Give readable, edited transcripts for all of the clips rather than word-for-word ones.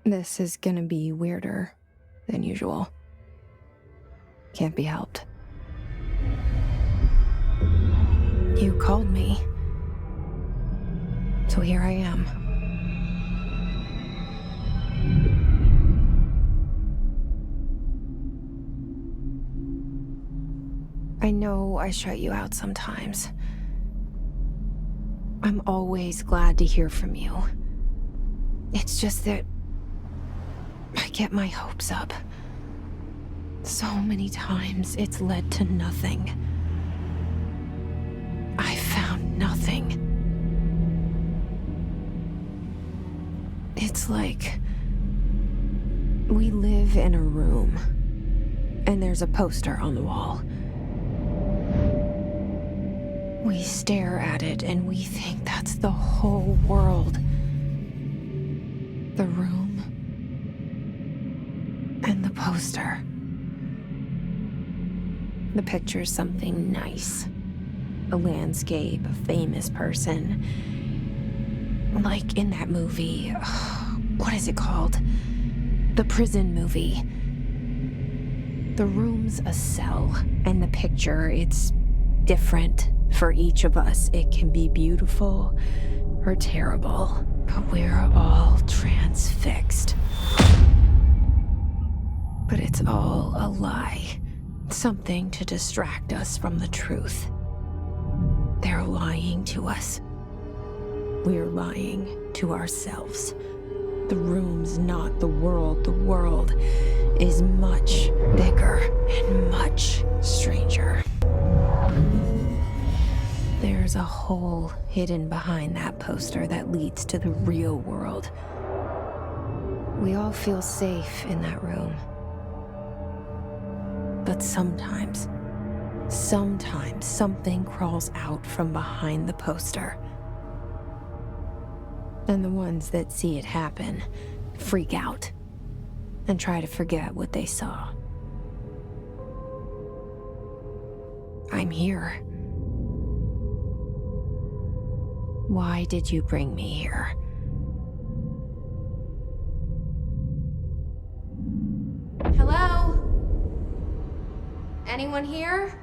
This is gonna be weirder than usual. Can't be helped. You called me. So here I am. I know I shut you out sometimes. I'm always glad to hear from you. It's just that I get my hopes up. So many times it's led to nothing. I found nothing. It's like we live in a room, and there's a poster on the wall. We stare at it and we think that's the whole world. The room and the poster. The picture's something nice. A landscape, a famous person. Like in that movie, what is it called? The prison movie. The room's a cell, and the picture, it's different for each of us. It can be beautiful or terrible, but we're all transfixed. But it's all a lie. Something to distract us from the truth. They're lying to us. We're lying to ourselves. The room's not the world. The world is much bigger and much stranger. There's a hole hidden behind that poster that leads to the real world. We all feel safe in that room. But sometimes something crawls out from behind the poster. And the ones that see it happen freak out and try to forget what they saw. I'm here. Why did you bring me here? Hello? Anyone here?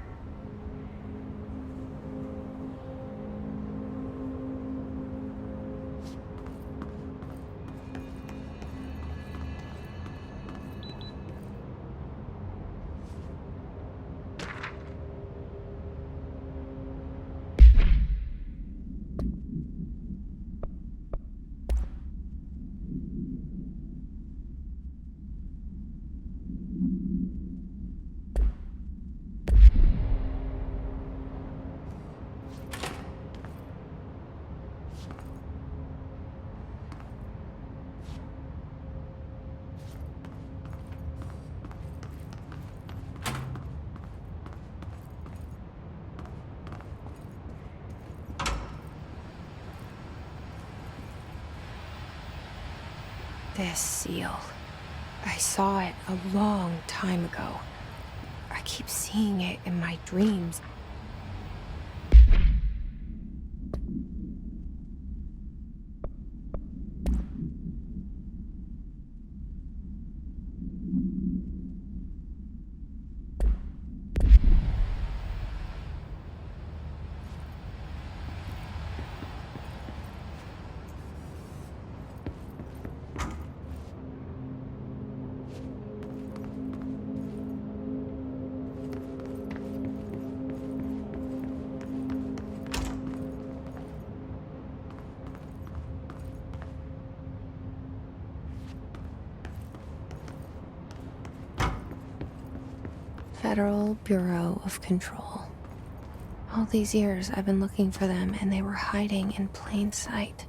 This seal. I saw it a long time ago. I keep seeing it in my dreams. Federal Bureau of Control. All these years I've been looking for them, and they were hiding in plain sight.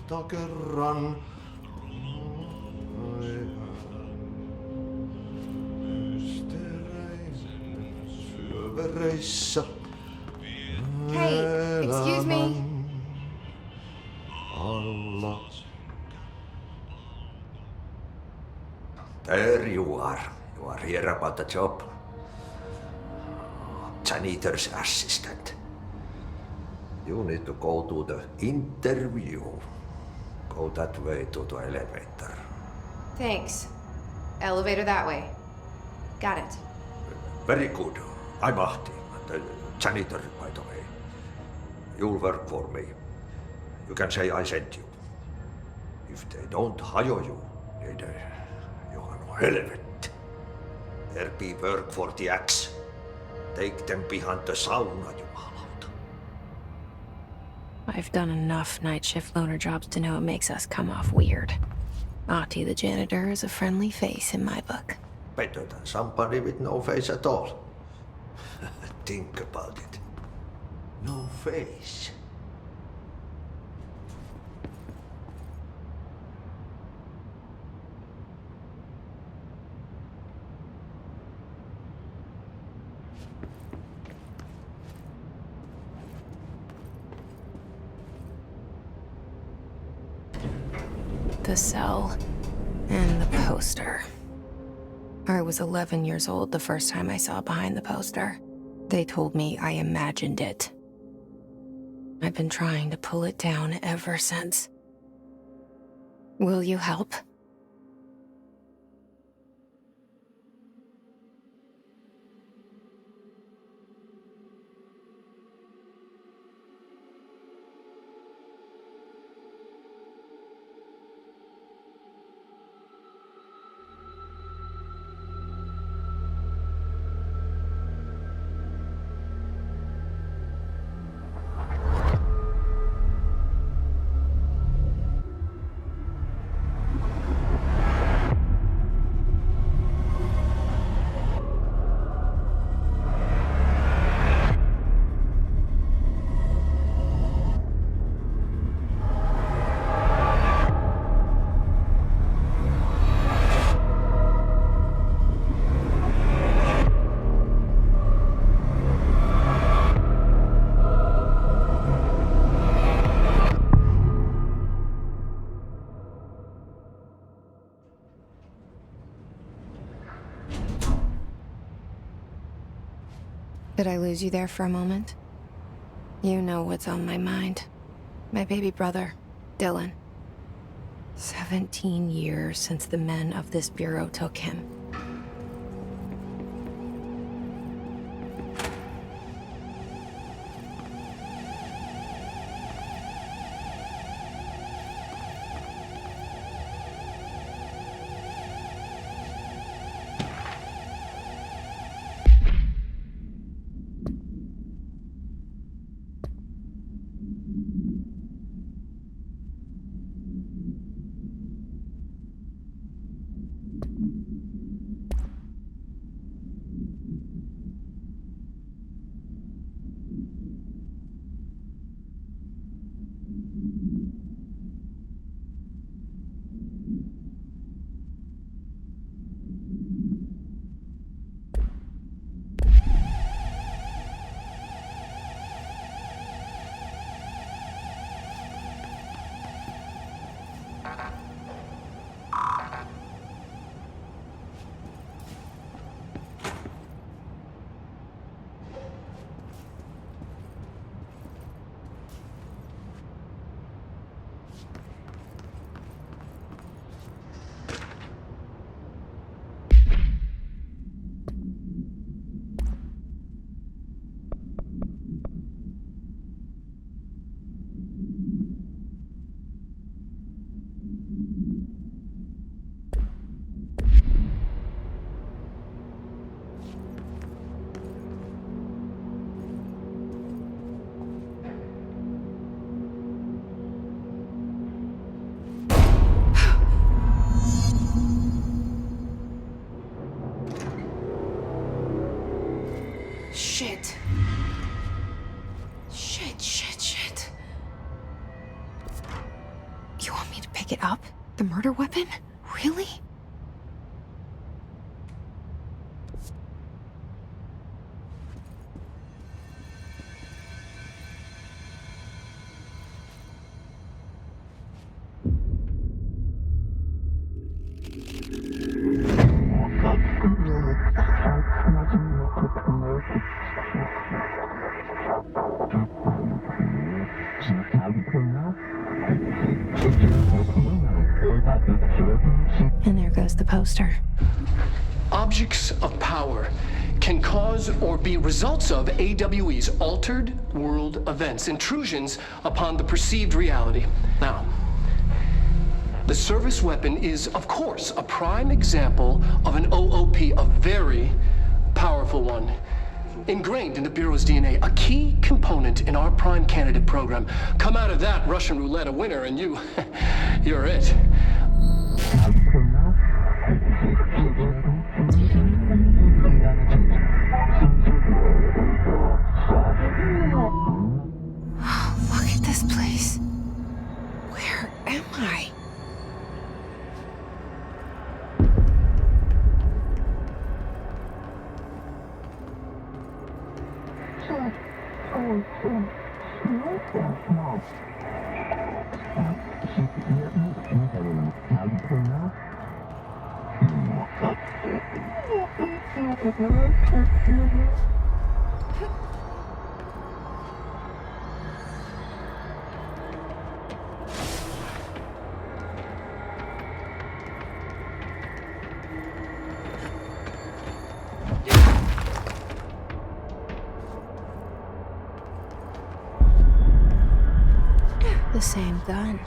kohta kerran. Syövereissä. Hey, excuse me. Alla. There you are. You are here about the job. Janitor's assistant. You need to go to the interview. Go that way to the elevator. Thanks. Elevator that way. Got it. Very good. I'm Ahti, the janitor, by the way. You'll work for me. You can say I sent you. If they don't hire you, niin Johan on helvetti. There be work for the axe. Take them behind the sauna, jumalauta. I've done enough night shift loner jobs to know it makes us come off weird. Ahti the janitor is a friendly face in my book. Better than somebody with no face at all. Think about it. No face. The cell and the poster. I was 11 years old the first time I saw behind the poster. They told me I imagined it. I've been trying to pull it down ever since. Will you help? Did I lose you there for a moment? You know what's on my mind. My baby brother, Dylan. 17 years since the men of this bureau took him. Shit. Shit. Pick it up? The murder weapon? Really? And there goes the poster. Objects of power can cause or be results of AWE's altered world events, intrusions upon the perceived reality. Now, the service weapon is, of course, a prime example of an OOP, a very powerful one. Ingrained in the Bureau's DNA, a key component in our prime candidate program. Come out of that Russian roulette a winner and you're it. Look at this place. Where am I? The same gun.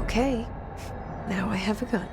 Okay, now I have a gun.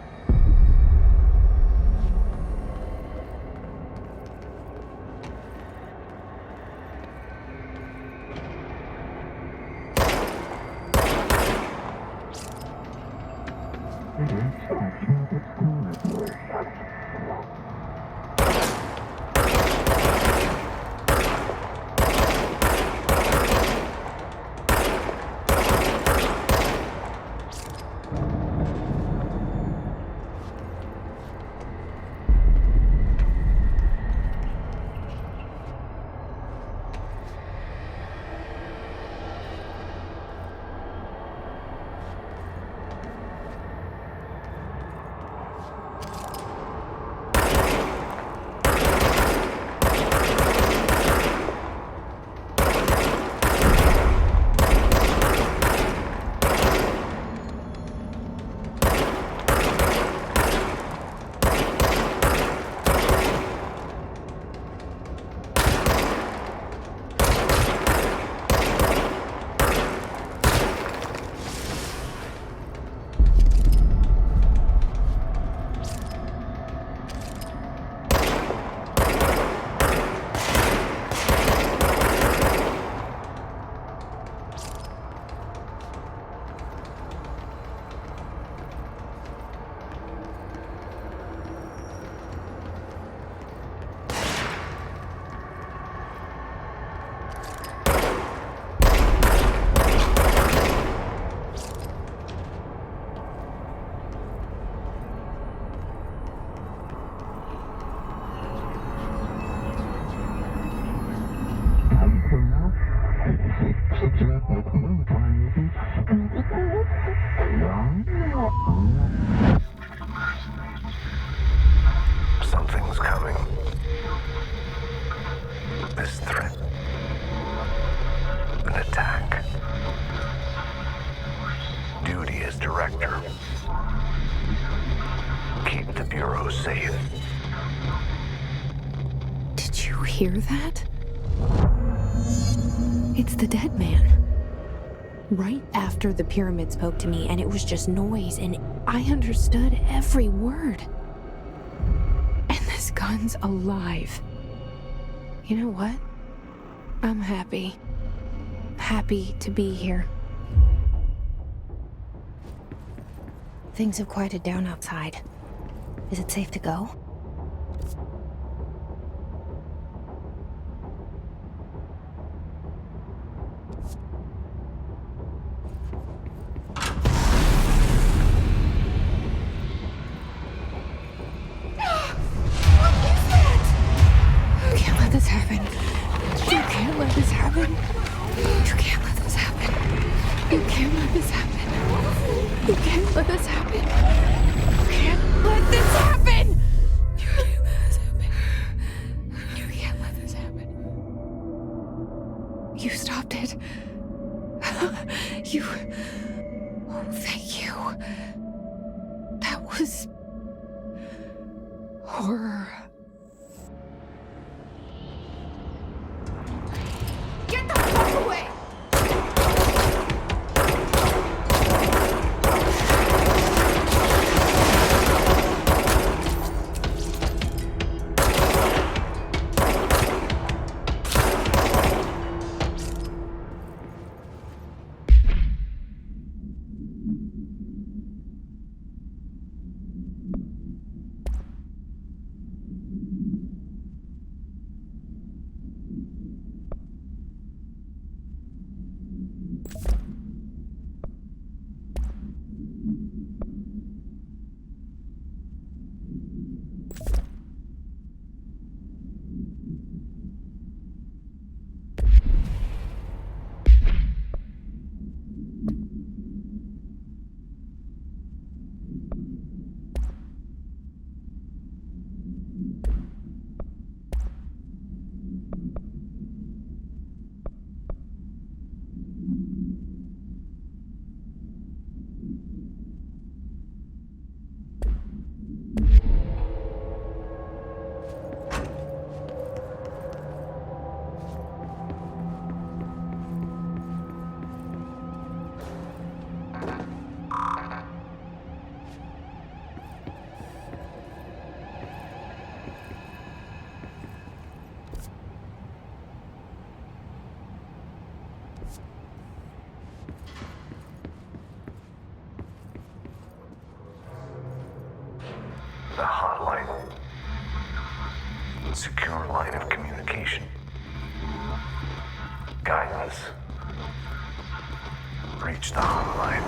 Something's coming. This threat. An attack. Duty as director. Keep the Bureau safe. Did you hear that? It's the dead man. Right after the pyramid spoke to me, and it was just noise, and I understood every word. And this gun's alive. You know what? I'm happy. Happy to be here. Things have quieted down outside. Is it safe to go? You can't let this happen. You can't let this happen. You can't let this happen. You can't let this happen. You can't let this happen. You can't let this happen. You can't let this happen. You can't let this happen. You stopped it. You. Oh, thank you. That was horror. Get the fuck away! The hotline. Secure line of communication. Guidance. Reach the hotline.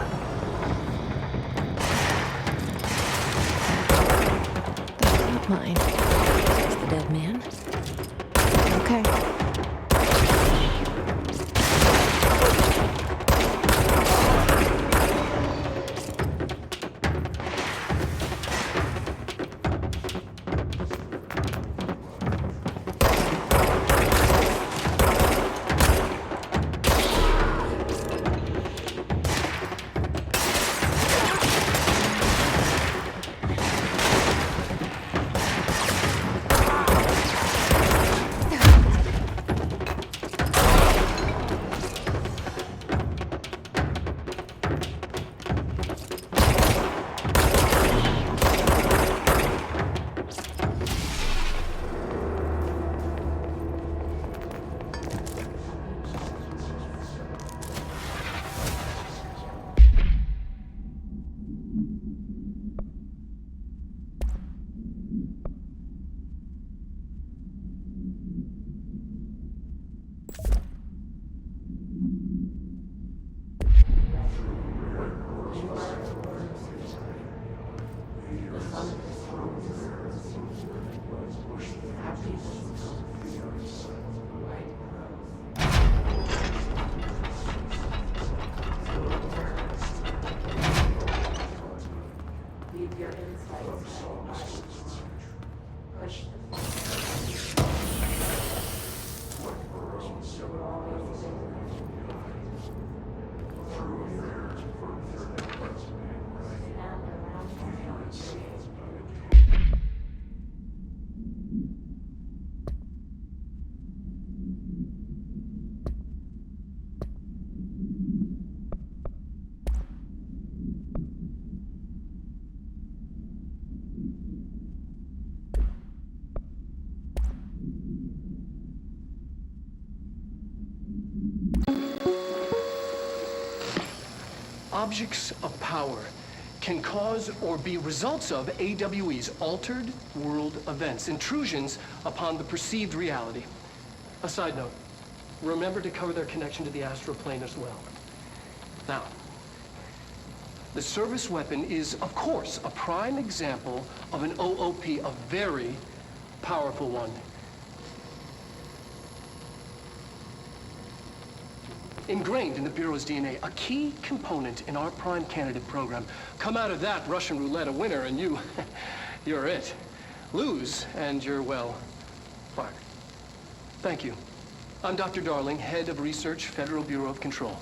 Not mine. It's the dead man. Okay. Objects of power can cause or be results of AWE's altered world events, intrusions upon the perceived reality. A side note, remember to cover their connection to the astral plane as well. Now, the service weapon is, of course, a prime example of an OOP, a very powerful one. Ingrained in the Bureau's DNA, a key component in our prime candidate program. Come out of that Russian roulette a winner and you're it. Lose and you're, well, fired. Thank you. I'm Dr. Darling, Head of Research, Federal Bureau of Control.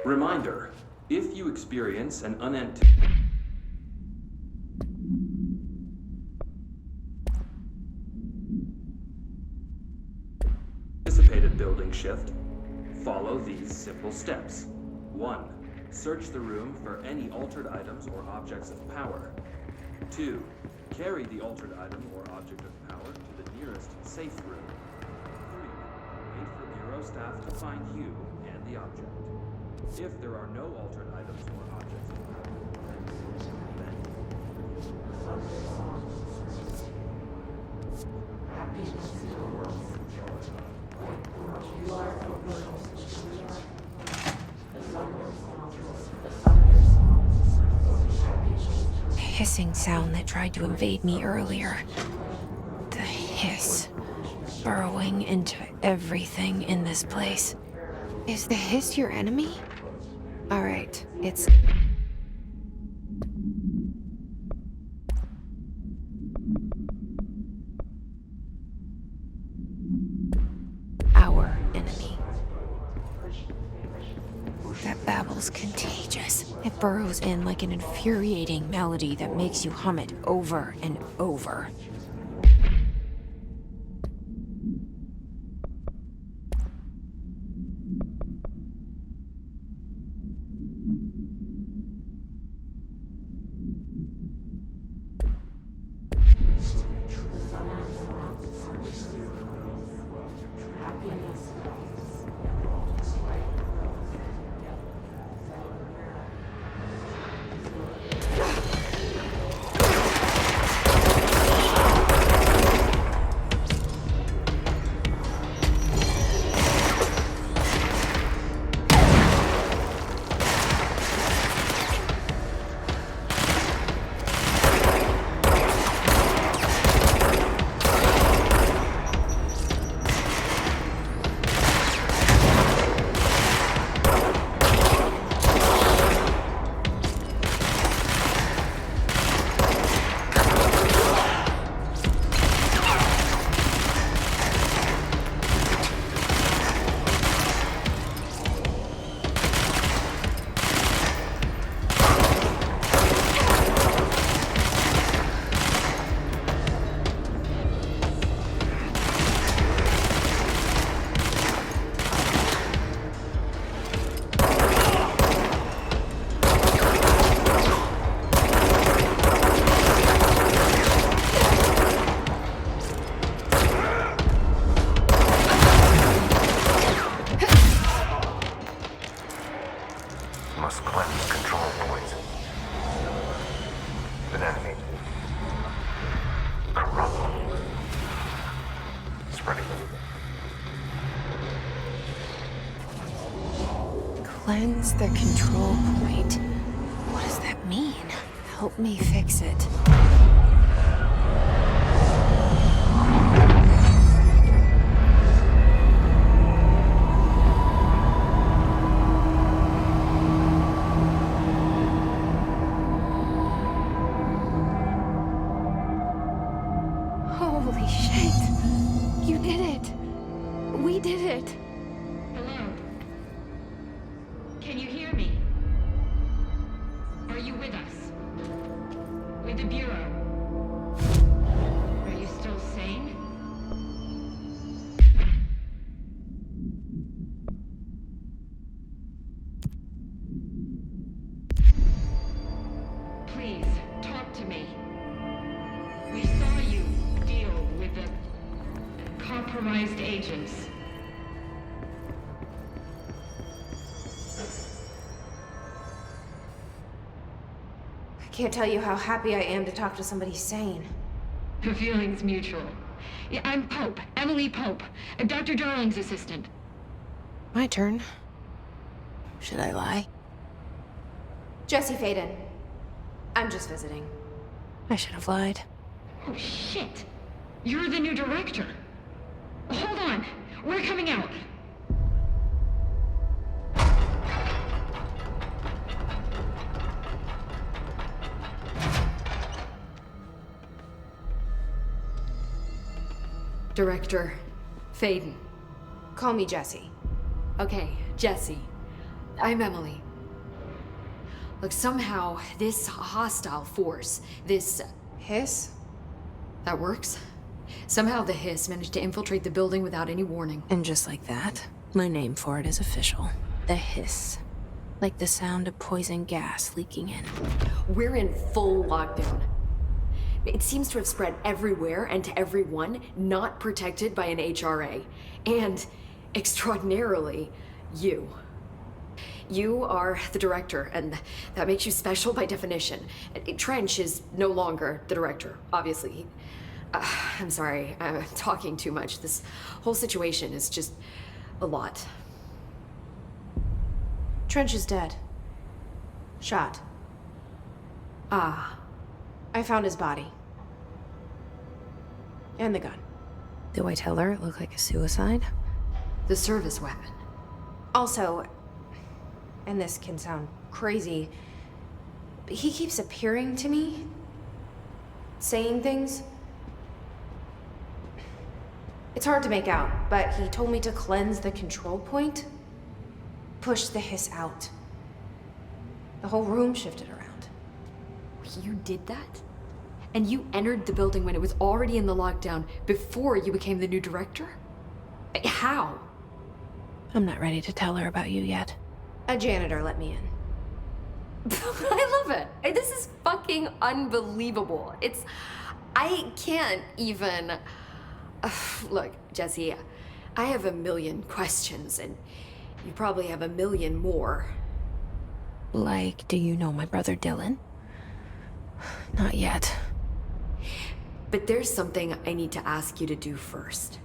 Reminder, if you experience an unanticipated building shift, follow these simple steps. 1. Search the room for any altered items or objects of power. 2. Carry the altered item or object of power to the nearest safe room. 3. Wait for Bureau staff to find you and the object. If there are no altered items or objects of power, The hissing sound that tried to invade me earlier. The hiss. Burrowing into everything in this place. Is the hiss your enemy? Alright, it's... our enemy. That babble's contagious. It burrows in like an infuriating melody that makes you hum it over and over. Ready. Cleanse the control point. What does that mean? Help me fix it. Holy shit! You did it! We did it! Hello? Can you hear me? Are you with us? With the Bureau? Are you still sane? Please, talk to me. We saw you deal with the compromised agents. I can't tell you how happy I am to talk to somebody sane. The feeling's mutual. Yeah, I'm Pope, Emily Pope, Dr. Darling's assistant. My turn. Should I lie? Jesse Faden. I'm just visiting. I should have lied. Oh, shit. You're the new director. Hold on. We're coming out. Director Faden. Call me Jesse. Okay, Jesse. I'm Emily. Look, somehow this hostile force, this... Hiss? that works? Somehow the hiss managed to infiltrate the building without any warning. And just like that, my name for it is official. The hiss. Like the sound of poison gas leaking in. We're in full lockdown. It seems to have spread everywhere and to everyone not protected by an HRA. And, extraordinarily, you. You are the director, and that makes you special by definition. Trench is no longer the director, obviously. I'm sorry, I'm talking too much. This whole situation is just a lot. Trench is dead. Shot. Ah. I found his body. And the gun. Do I tell her it looked like a suicide? The service weapon. Also, and this can sound crazy, but he keeps appearing to me, saying things. It's hard to make out, but he told me to cleanse the control point, push the hiss out. The whole room shifted around. You did that? And you entered the building when it was already in the lockdown before you became the new director? How? I'm not ready to tell her about you yet. A janitor let me in. I love it. This is fucking unbelievable. I can't even... Look, Jesse, I have a million questions, and you probably have a million more. Like, do you know my brother Dylan? Not yet. But there's something I need to ask you to do first.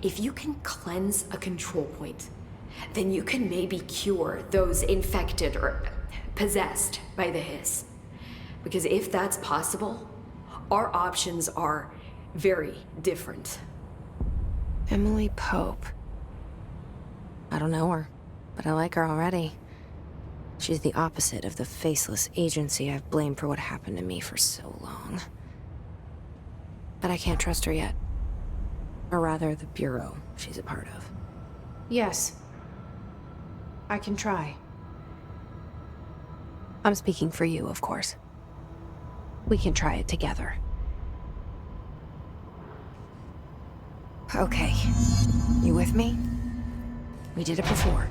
If you can cleanse a control point, then you can maybe cure those infected or possessed by the hiss. Because if that's possible, our options are very different. Emily Pope. I don't know her, but I like her already. She's the opposite of the faceless agency I've blamed for what happened to me for so long. But I can't trust her yet. Or rather, the Bureau she's a part of. Yes. I can try. I'm speaking for you, of course. We can try it together. Okay. You with me? We did it before.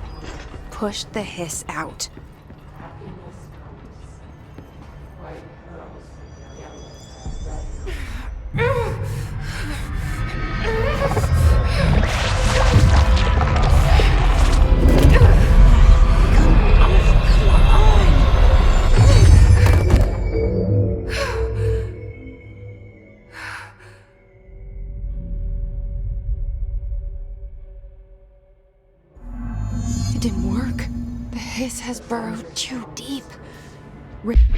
Push the hiss out. work. The hiss has burrowed too deep. Ripping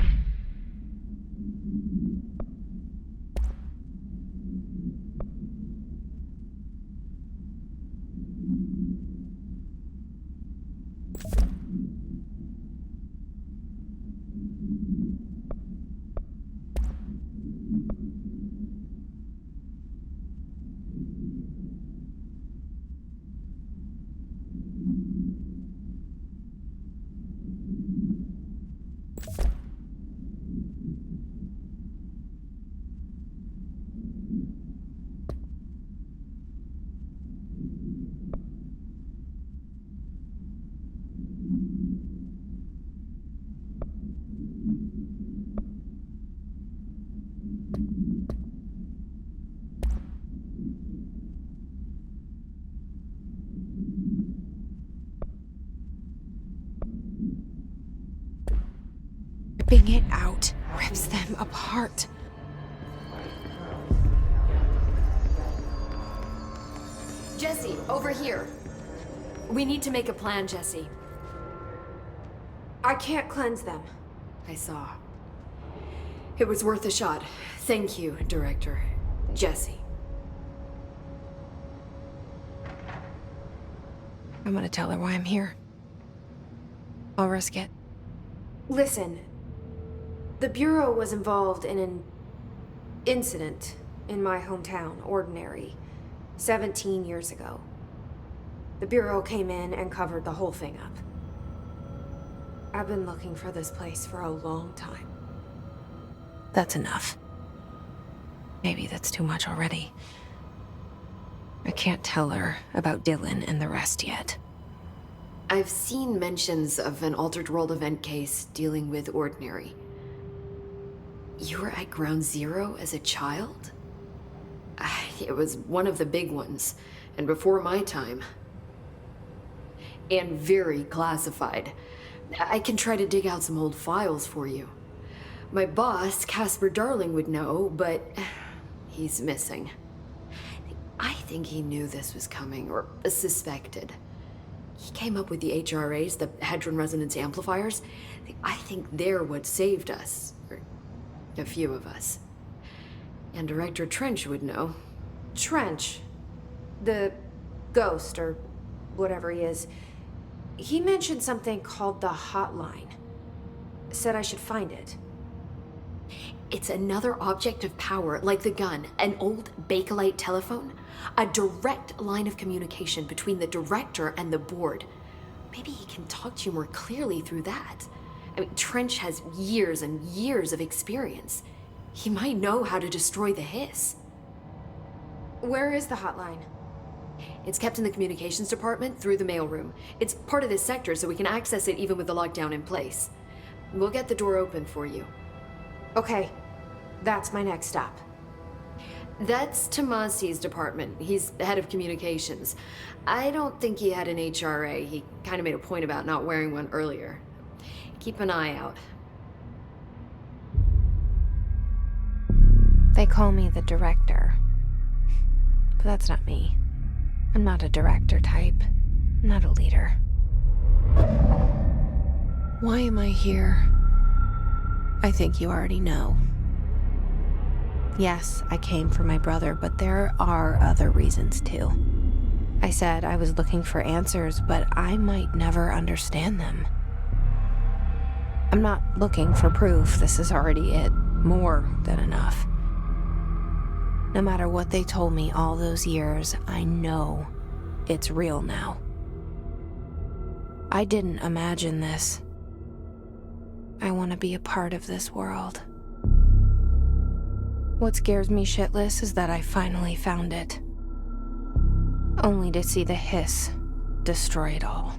it out rips them apart. Jesse, over here. We need to make a plan, Jesse. I can't cleanse them. I saw. It was worth a shot. Thank you, Director. Jesse. I'm gonna tell her why I'm here. I'll risk it. Listen, the Bureau was involved in an incident in my hometown, Ordinary, 17 years ago. The Bureau came in and covered the whole thing up. I've been looking for this place for a long time. That's enough. Maybe that's too much already. I can't tell her about Dylan and the rest yet. I've seen mentions of an Altered World event case dealing with Ordinary. You were at Ground Zero as a child? It was one of the big ones, and before my time. And very classified. I can try to dig out some old files for you. My boss, Casper Darling, would know, but he's missing. I think he knew this was coming, or suspected. He came up with the HRAs, the Hadron Resonance Amplifiers. I think they're what saved us. Or a few of us. And Director Trench would know. Trench? The ghost, or whatever he is. He mentioned something called the Hotline. Said I should find it. It's another object of power, like the gun, an old Bakelite telephone. A direct line of communication between the director and the board. Maybe he can talk to you more clearly through that. I mean, Trench has years and years of experience. He might know how to destroy the hiss. Where is the hotline? It's kept in the communications department through the mailroom. It's part of this sector, so we can access it even with the lockdown in place. We'll get the door open for you. Okay, that's my next stop. That's Tomasi's department. He's the head of communications. I don't think he had an HRA. He kind of made a point about not wearing one earlier. Keep an eye out. They call me the director. But that's not me. I'm not a director type. I'm not a leader. Why am I here? I think you already know. Yes, I came for my brother, but there are other reasons too. I said I was looking for answers, but I might never understand them. I'm not looking for proof. This is already it. More than enough. No matter what they told me all those years, I know it's real now. I didn't imagine this. I want to be a part of this world. What scares me shitless is that I finally found it. Only to see the hiss destroy it all.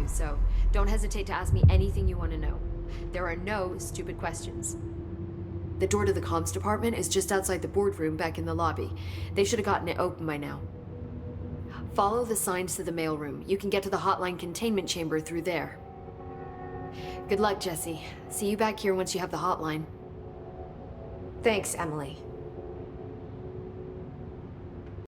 So Don't hesitate to ask me anything you want to know. There are no stupid questions. The door to the comms department is just outside the boardroom back in the lobby. They should have gotten it open by now. Follow the signs to the mailroom. You can get to the hotline containment chamber through there. Good luck, Jesse. See you back here once you have the hotline. Thanks, Emily.